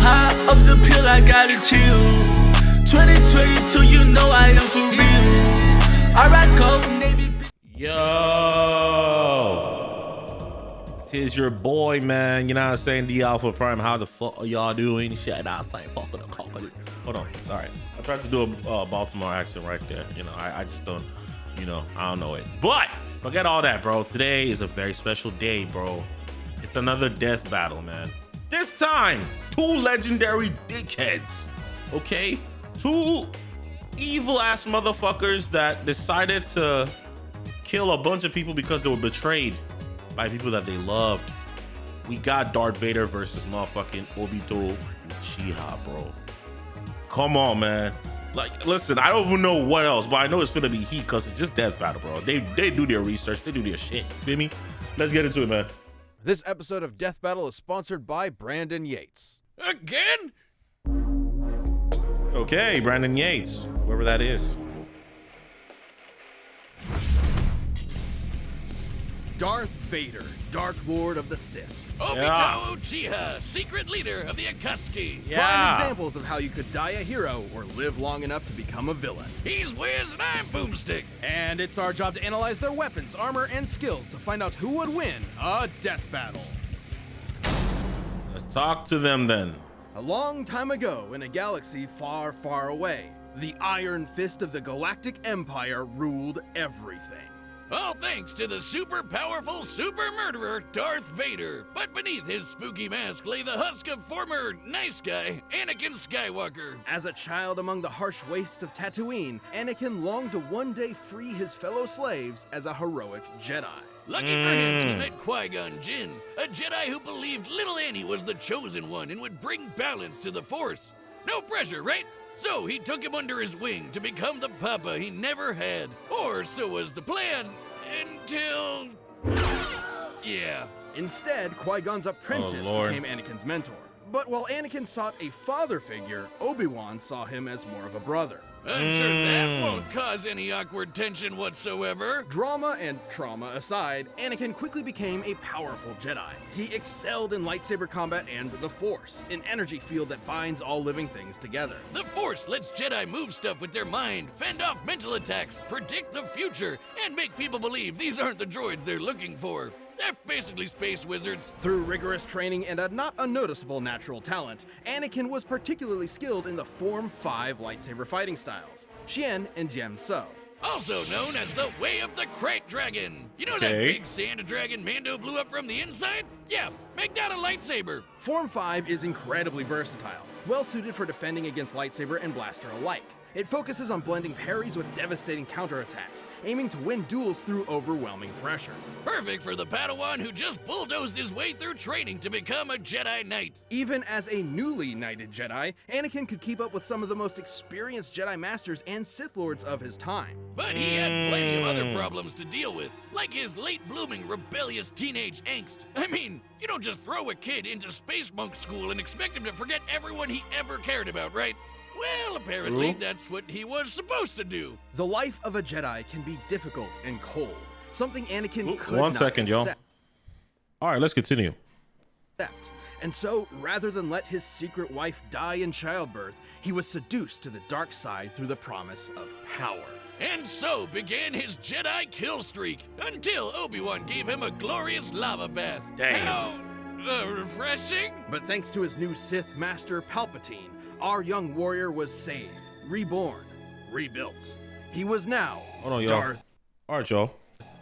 high up the pill, I gotta chill. 2022, you know I am for real. I rock gold, navy. Yo, tis your boy, man. You know what I'm saying? The Alpha Prime. How the fuck are y'all doing? Shit, I was like, fuck the cock. Hold on, sorry. I tried to do a Baltimore accent right there. You know, I just don't, you know, I don't know it. But forget all that, bro. Today is a very special day, bro. It's another death battle, man. This time, two legendary dickheads, okay? Two evil-ass motherfuckers that decided to kill a bunch of people because they were betrayed by people that they loved. We got Darth Vader versus motherfucking Obito Uchiha, bro. Come on, man. Like, listen, I don't even know what else, but I know it's gonna be heat because it's just death battle, bro. They do their research, they do their shit. You feel me? Let's get into it, man. This episode of Death Battle is sponsored by Brandon Yates. Again? Okay, Brandon Yates, whoever that is. Darth Vader, Dark Lord of the Sith. Obito Uchiha, secret leader of the Akatsuki. Prime examples of how you could die a hero or live long enough to become a villain. He's Wiz and I'm Boomstick. And it's our job to analyze their weapons, armor, and skills to find out who would win a death battle. Let's talk to them then. A long time ago, in a galaxy far, far away, the Iron Fist of the Galactic Empire ruled everything. All thanks to the super powerful super murderer, Darth Vader. But beneath his spooky mask lay the husk of former nice guy, Anakin Skywalker. As a child among the harsh wastes of Tatooine, Anakin longed to one day free his fellow slaves as a heroic Jedi. Lucky for him, he met Qui-Gon Jinn, a Jedi who believed little Annie was the chosen one and would bring balance to the Force. No pressure, right? So he took him under his wing to become the papa he never had. Or so was the plan, until... yeah. Instead, Qui-Gon's apprentice became Anakin's mentor. But while Anakin sought a father figure, Obi-Wan saw him as more of a brother. I'm sure that won't cause any awkward tension whatsoever. Drama and trauma aside, Anakin quickly became a powerful Jedi. He excelled in lightsaber combat and the Force, an energy field that binds all living things together. The Force lets Jedi move stuff with their mind, fend off mental attacks, predict the future, and make people believe these aren't the droids they're looking for. They're basically space wizards. Through rigorous training and a not unnoticeable natural talent, Anakin was particularly skilled in the Form 5 lightsaber fighting styles, Xian and Jem So. Also known as the Way of the Crate Dragon. You know that big sand dragon Mando blew up from the inside? Yeah, make that a lightsaber. Form 5 is incredibly versatile, well suited for defending against lightsaber and blaster alike. It focuses on blending parries with devastating counterattacks, aiming to win duels through overwhelming pressure. Perfect for the Padawan who just bulldozed his way through training to become a Jedi Knight. Even as a newly knighted Jedi, Anakin could keep up with some of the most experienced Jedi Masters and Sith Lords of his time. But he had plenty of other problems to deal with, like his late-blooming rebellious teenage angst. I mean, you don't just throw a kid into space monk school and expect him to forget everyone he ever cared about, right? Well, apparently that's what he was supposed to do. The life of a Jedi can be difficult and cold, something Anakin could One not second, y'all. All right, let's continue. And so, rather than let his secret wife die in childbirth, he was seduced to the dark side through the promise of power. And so began his Jedi kill streak, until Obi-Wan gave him a glorious lava bath. Damn. How refreshing. But thanks to his new Sith Master Palpatine, our young warrior was saved, reborn, rebuilt. He was now Darth All right, y'all.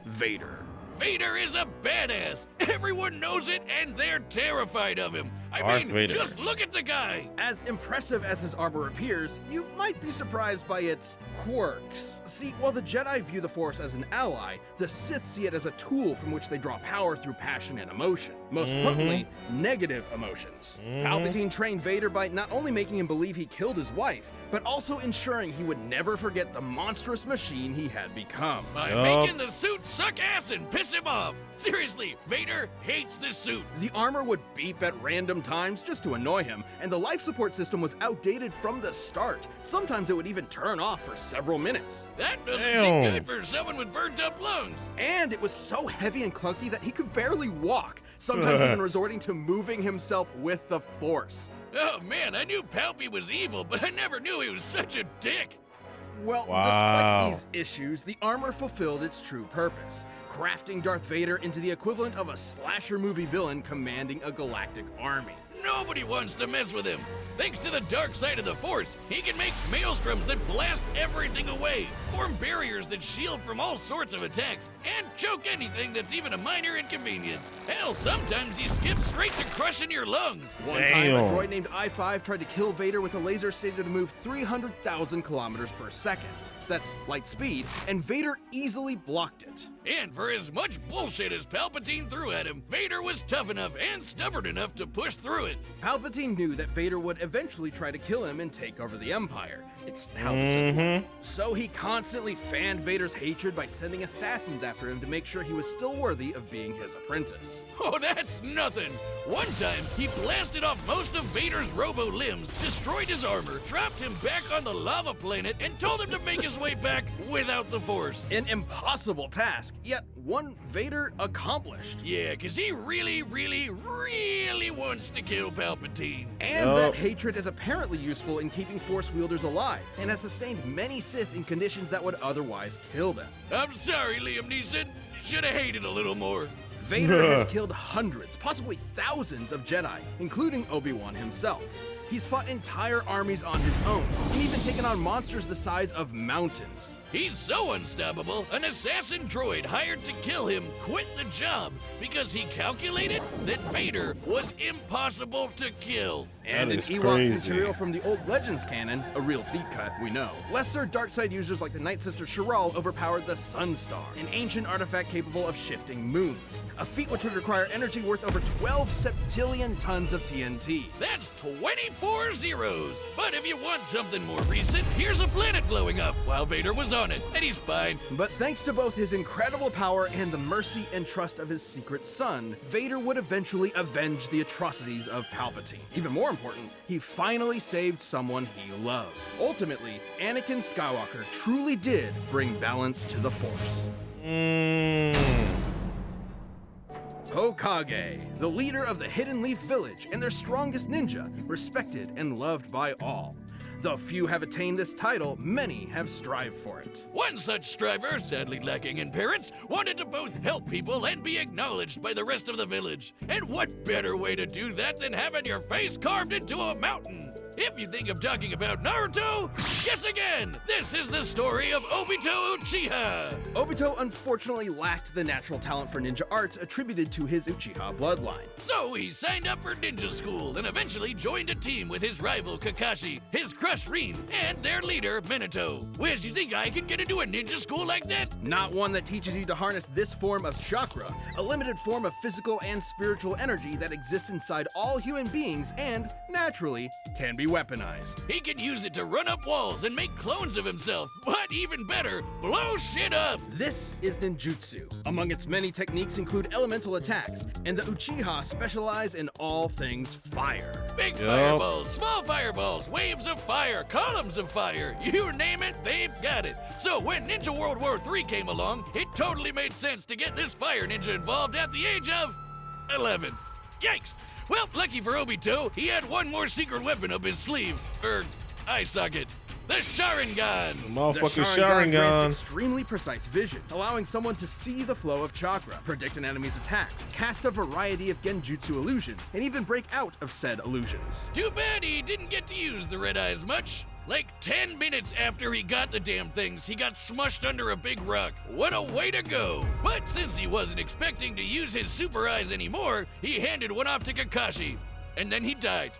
Vader. Vader is a badass. Everyone knows it, and they're terrified of him. I mean, Vader. Just look at the guy. As impressive as his armor appears, you might be surprised by its quirks. See, while the Jedi view the Force as an ally, the Sith see it as a tool from which they draw power through passion and emotion. Most potently, negative emotions. Palpatine trained Vader by not only making him believe he killed his wife, but also ensuring he would never forget the monstrous machine he had become. By making the suit suck ass and piss him off. Seriously, Vader hates this suit. The armor would beep at random times just to annoy him, and the life support system was outdated from the start. Sometimes it would even turn off for several minutes. That doesn't seem good for someone with burnt up lungs. And it was so heavy and clunky that he could barely walk, sometimes even resorting to moving himself with the Force. Oh man, I knew Palpy was evil, but I never knew he was such a dick. Well, Wow. despite these issues, the armor fulfilled its true purpose, crafting Darth Vader into the equivalent of a slasher movie villain commanding a galactic army. Nobody wants to mess with him. Thanks to the dark side of the Force, he can make maelstroms that blast everything away, form barriers that shield from all sorts of attacks, and choke anything that's even a minor inconvenience. Hell, sometimes he skips straight to crushing your lungs. One time, a Damn. droid named I-5 tried to kill Vader with a laser stated to move 300,000 kilometers per second. That's light speed, and Vader easily blocked it. And for as much bullshit as Palpatine threw at him, Vader was tough enough and stubborn enough to push through it. Palpatine knew that Vader would eventually try to kill him and take over the Empire. It's how the Sith work. So he constantly fanned Vader's hatred by sending assassins after him to make sure he was still worthy of being his apprentice. Oh, that's nothing. One time, he blasted off most of Vader's robo limbs, destroyed his armor, dropped him back on the lava planet, and told him to make his way back without the Force. An impossible task, yet one Vader accomplished. Yeah, 'cause he really wants to kill Palpatine. And Yup. that hatred is apparently useful in keeping Force wielders alive, and has sustained many Sith in conditions that would otherwise kill them. I'm sorry, Liam Neeson. Should've hated a little more. Vader has killed hundreds, possibly thousands of Jedi, including Obi-Wan himself. He's fought entire armies on his own, and even taken on monsters the size of mountains. He's so unstoppable, an assassin droid hired to kill him quit the job because he calculated that Vader was impossible to kill. And That in is Ewoks crazy. material from the old Legends canon, a real deep cut, we know, lesser dark side users like the Night Sister Shiral overpowered the Sunstar, an ancient artifact capable of shifting moons, a feat which would require energy worth over 12 septillion tons of TNT. That's 24 zeros. But if you want something more recent, here's a planet blowing up while Vader was on it, and he's fine. But thanks to both his incredible power and the mercy and trust of his secret son, Vader would eventually avenge the atrocities of Palpatine. Even more important, he finally saved someone he loved. Ultimately, Anakin Skywalker truly did bring balance to the Force. Hokage, the leader of the Hidden Leaf Village and their strongest ninja, respected and loved by all. Though few have attained this title, many have strived for it. One such striver, sadly lacking in parents, wanted to both help people and be acknowledged by the rest of the village. And what better way to do that than having your face carved into a mountain? If you think I'm talking about Naruto, guess again! This is the story of Obito Uchiha! Obito unfortunately lacked the natural talent for ninja arts attributed to his Uchiha bloodline. So he signed up for ninja school and eventually joined a team with his rival Kakashi, his crush Rin, and their leader Minato. Where do you think I could get into a ninja school like that? Not one that teaches you to harness this form of chakra, a limited form of physical and spiritual energy that exists inside all human beings and, naturally, can be weaponized. He can use it to run up walls and make clones of himself, but even better, blow shit up! This is ninjutsu. Among its many techniques include elemental attacks, and the Uchiha specialize in all things fire. Big fireballs, small fireballs, waves of fire, columns of fire, you name it, they've got it. So when Ninja World War III came along, it totally made sense to get this fire ninja involved at the age of 11. Yikes! Well, lucky for Obito, he had one more secret weapon up his sleeve. Eye socket. The Sharingan! Motherfucking The Sharingan grants Sharingan. extremely precise vision, allowing someone to see the flow of chakra, predict an enemy's attacks, cast a variety of genjutsu illusions, and even break out of said illusions. Too bad he didn't get to use the red eyes much. Like 10 minutes after he got the damn things, he got smushed under a big rock. What a way to go! But since he wasn't expecting to use his super eyes anymore, he handed one off to Kakashi. And then he died.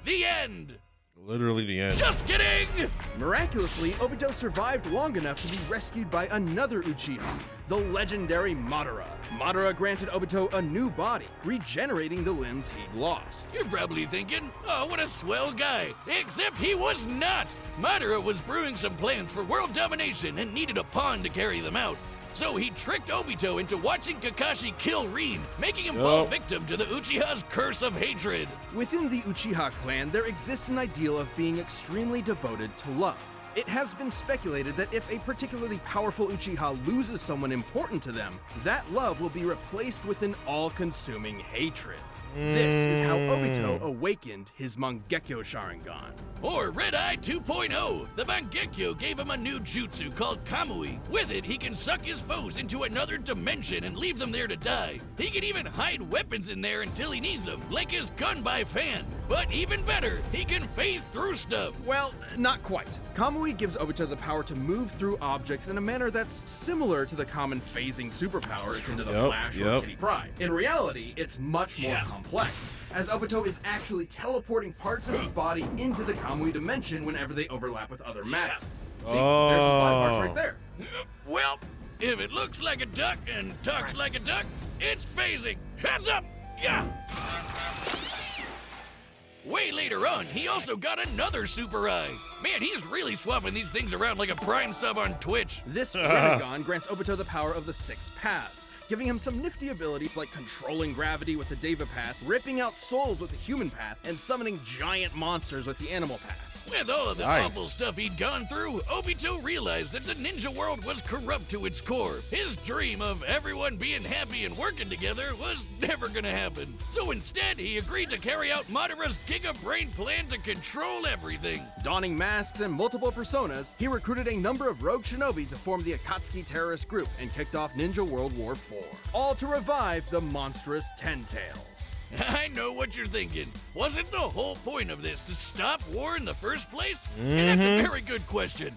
The end! Literally the end. Just kidding! Miraculously, Obito survived long enough to be rescued by another Uchiha, the legendary Madara. Madara granted Obito a new body, regenerating the limbs he'd lost. You're probably thinking, oh, what a swell guy. Except he was not! Madara was brewing some plans for world domination and needed a pawn to carry them out. So he tricked Obito into watching Kakashi kill Rin, making him fall victim to the Uchiha's curse of hatred. Within the Uchiha clan, there exists an ideal of being extremely devoted to love. It has been speculated that if a particularly powerful Uchiha loses someone important to them, that love will be replaced with an all-consuming hatred. This is how Obito awakened his Mangekyo Sharingan. Or Red Eye 2.0. The Mangekyo gave him a new jutsu called Kamui. With it, he can suck his foes into another dimension and leave them there to die. He can even hide weapons in there until he needs them, like his gun by fan. But even better, he can phase through stuff. Well, not quite. Kamui gives Obito the power to move through objects in a manner that's similar to the common phasing superpower akin to the Flash or Kitty Pryde. In reality, it's much more complex, as Obito is actually teleporting parts of his body into the Kamui dimension whenever they overlap with other matter. See, there's his body parts right there. Well, if it looks like a duck and talks like a duck, it's phasing. Heads up! Yeah! Way later on, he also got another super eye. Man, he's really swapping these things around like a Prime sub on Twitch. This Rinnegan grants Obito the power of the 6 paths, giving him some nifty abilities like controlling gravity with the Deva path, ripping out souls with the human path, and summoning giant monsters with the animal path. With all of the awful stuff he'd gone through, Obito realized that the ninja world was corrupt to its core. His dream of everyone being happy and working together was never gonna happen. So instead, he agreed to carry out Madara's Giga Brain plan to control everything. Donning masks and multiple personas, he recruited a number of rogue shinobi to form the Akatsuki terrorist group and kicked off Ninja World War IV, all to revive the monstrous Ten Tails. I know what you're thinking. Wasn't the whole point of this to stop war in the first place? And that's a very good question.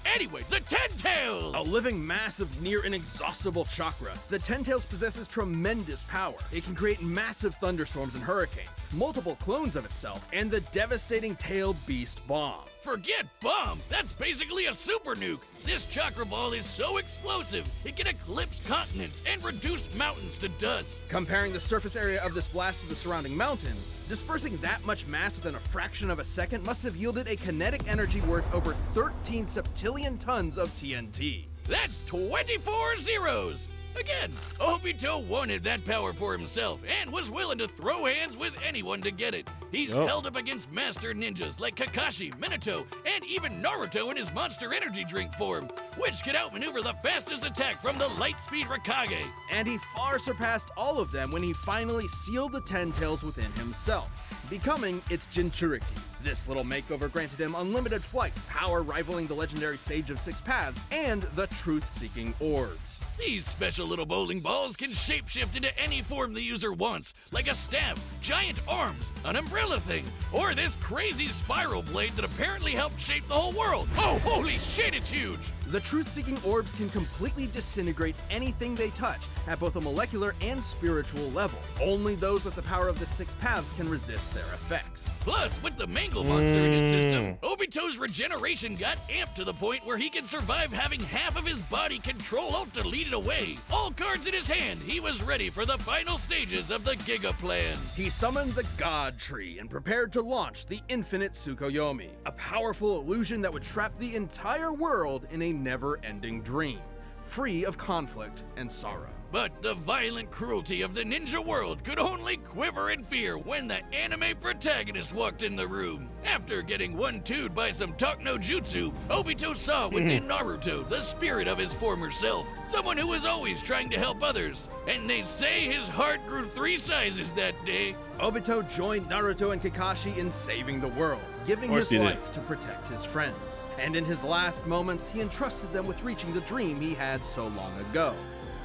Anyway, the Ten Tails! A living mass of near inexhaustible chakra, the Ten Tails possesses tremendous power. It can create massive thunderstorms and hurricanes, multiple clones of itself, and the devastating tailed beast bomb. Forget bomb! That's basically a super nuke! This chakra ball is so explosive, it can eclipse continents and reduce mountains to dust. Comparing the surface area of this blast to the surrounding mountains, dispersing that much mass within a fraction of a second must have yielded a kinetic energy worth over 13 septillion tons of TNT. That's 24 zeros! Again, Obito wanted that power for himself and was willing to throw hands with anyone to get it. He's held up against master ninjas like Kakashi, Minato, and even Naruto in his Monster Energy drink form, which could outmaneuver the fastest attack from the Lightspeed Raikage. And he far surpassed all of them when he finally sealed the Ten Tails within himself, becoming its Jinchuriki. This little makeover granted him unlimited flight, power rivaling the legendary Sage of 6 Paths, and the truth-seeking orbs. These special little bowling balls can shapeshift into any form the user wants, like a staff, giant arms, an umbrella thing, or this crazy spiral blade that apparently helped shape the whole world. Oh, holy shit, it's huge! The truth-seeking orbs can completely disintegrate anything they touch at both a molecular and spiritual level. Only those with the power of the 6 paths can resist their effects. Plus, with the Mangle monster in his system, Obito's regeneration got amped to the point where he could survive having half of his body control-alt-deleted away. All cards in his hand, he was ready for the final stages of the Giga Plan. He summoned the God Tree and prepared to launch the Infinite Tsukuyomi, a powerful illusion that would trap the entire world in a never-ending dream, free of conflict and sorrow. But the violent cruelty of the ninja world could only quiver in fear when the anime protagonist walked in the room. After getting 1-2'd by some talk no jutsu, Obito saw within Naruto the spirit of his former self, someone who was always trying to help others. And they'd say his heart grew 3 sizes that day. Obito joined Naruto and Kakashi in saving the world, giving his life to protect his friends. And in his last moments, he entrusted them with reaching the dream he had so long ago,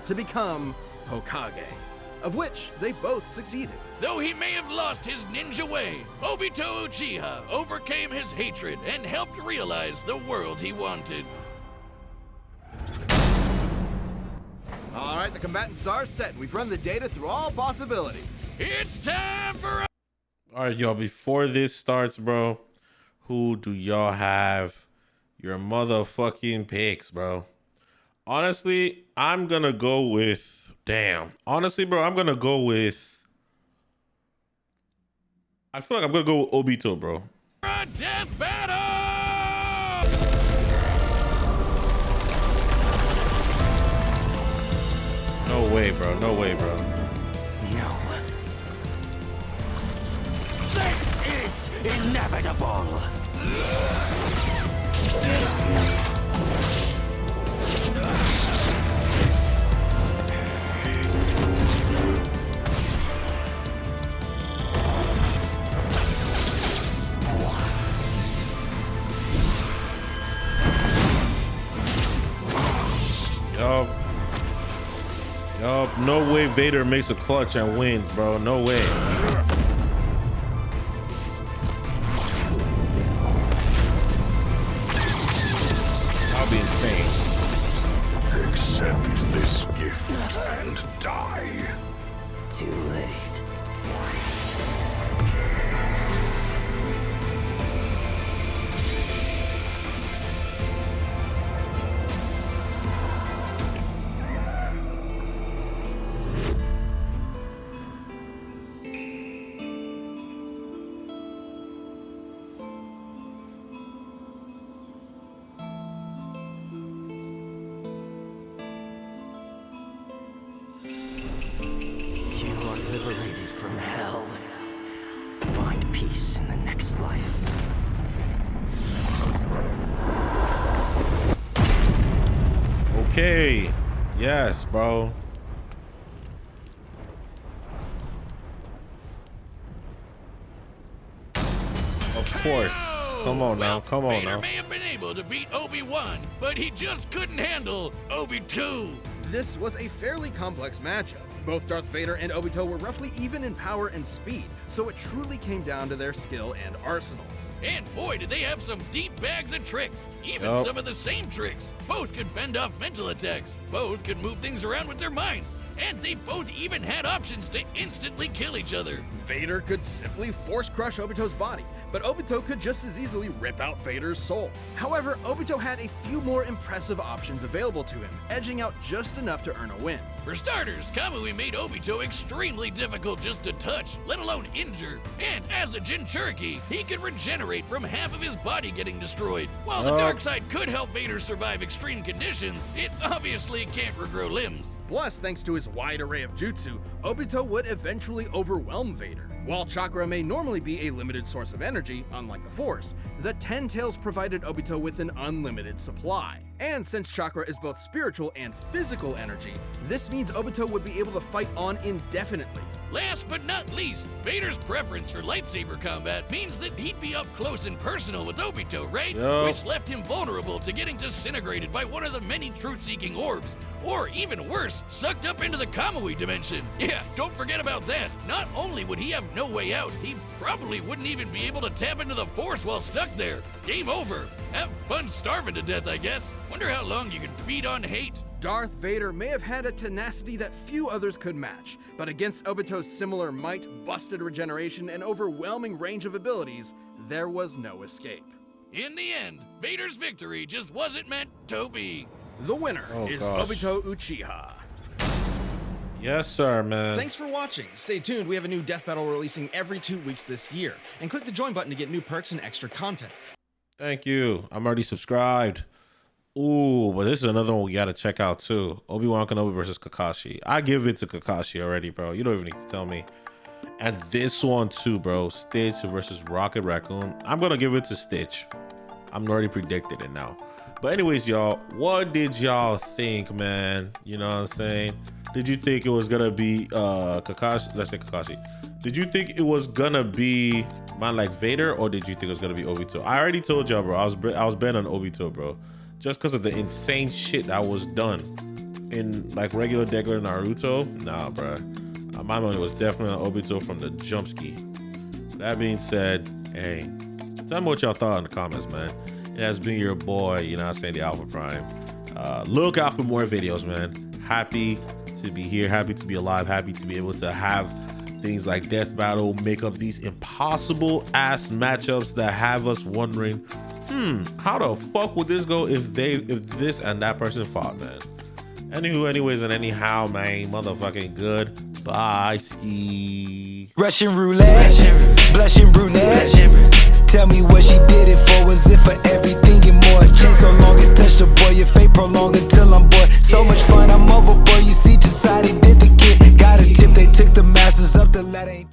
to become Hokage, of which they both succeeded. Though he may have lost his ninja way, Obito Uchiha overcame his hatred and helped realize the world he wanted. All right, the combatants are set, and we've run the data through all possibilities. It's time for... All right, y'all, before this starts, bro, who do y'all have your motherfucking picks, bro? Honestly, I'm gonna go with... Honestly, bro, I'm gonna go with... I feel like I'm gonna go with Obito, bro. A death battle! No way, bro. No way, bro. No. This is inevitable. Yup, no way Vader makes a clutch and wins, bro. No way. That'll be insane. Accept this gift and die. Too late. Liberated from hell. Find peace in the next life. Okay. Yes, bro. Of course. Come on now. Come on Vader now. may have been able to beat Obi-Wan, but he just couldn't handle Obi-2. This was a fairly complex matchup. Both Darth Vader and Obito were roughly even in power and speed, so it truly came down to their skill and arsenals. And boy, did they have some deep bags of tricks. Even Yup. some of the same tricks. Both could fend off mental attacks. Both could move things around with their minds. And they both even had options to instantly kill each other. Vader could simply force crush Obito's body, but Obito could just as easily rip out Vader's soul. However, Obito had a few more impressive options available to him, edging out just enough to earn a win. For starters, Kamui made Obito extremely difficult just to touch, let alone injure. And as a Jinchuriki, he could regenerate from half of his body getting destroyed. While the dark side could help Vader survive extreme conditions, it obviously can't regrow limbs. Plus, thanks to his wide array of jutsu, Obito would eventually overwhelm Vader. While chakra may normally be a limited source of energy, unlike the Force, the Ten Tails provided Obito with an unlimited supply. And since chakra is both spiritual and physical energy, this means Obito would be able to fight on indefinitely. Last but not least, Vader's preference for lightsaber combat means that he'd be up close and personal with Obito, right? Yup. Which left him vulnerable to getting disintegrated by one of the many truth-seeking orbs. Or even worse, sucked up into the Kamui dimension. Yeah, don't forget about that. Not only would he have no way out, he probably wouldn't even be able to tap into the Force while stuck there. Game over. Have fun starving to death, I guess. Wonder how long you can feed on hate. Darth Vader may have had a tenacity that few others could match, but against Obito's similar might, busted regeneration, and overwhelming range of abilities, there was no escape. In the end, Vader's victory just wasn't meant to be. The winner is gosh. Obito Uchiha. Yes, sir, man. Thanks for watching. Stay tuned. We have a new death battle releasing every 2 weeks this year. And click the join button to get new perks and extra content. Thank you. I'm already subscribed. Ooh, but this is another one we gotta check out too. Obi-Wan Kenobi versus Kakashi. I give it to Kakashi already, bro. You don't even need to tell me. And this one too, bro. Stitch versus Rocket Raccoon. I'm gonna give it to Stitch. I'm already predicted it now. But anyways, y'all, what did y'all think, man? You know what I'm saying? Did you think it was gonna be Kakashi? Let's say Kakashi. Did you think it was gonna be man like Vader, or did you think it was gonna be Obito? I already told y'all, bro. I was betting on Obito, bro. Just because of the insane shit that was done in like regular Naruto. Nah, bro. My money was definitely on Obito from the jump ski. That being said, hey, tell me what y'all thought in the comments, man. It has been your boy, you know what I'm saying, the Alpha Prime. Look out for more videos, man. Happy to be here, happy to be alive, happy to be able to have things like Death Battle make up these impossible ass matchups that have us wondering, how the fuck would this go if this and that person fought, man? Anywho, anyways, and anyhow, man, motherfucking good. Bye, ski. Russian roulette, blushing brunette.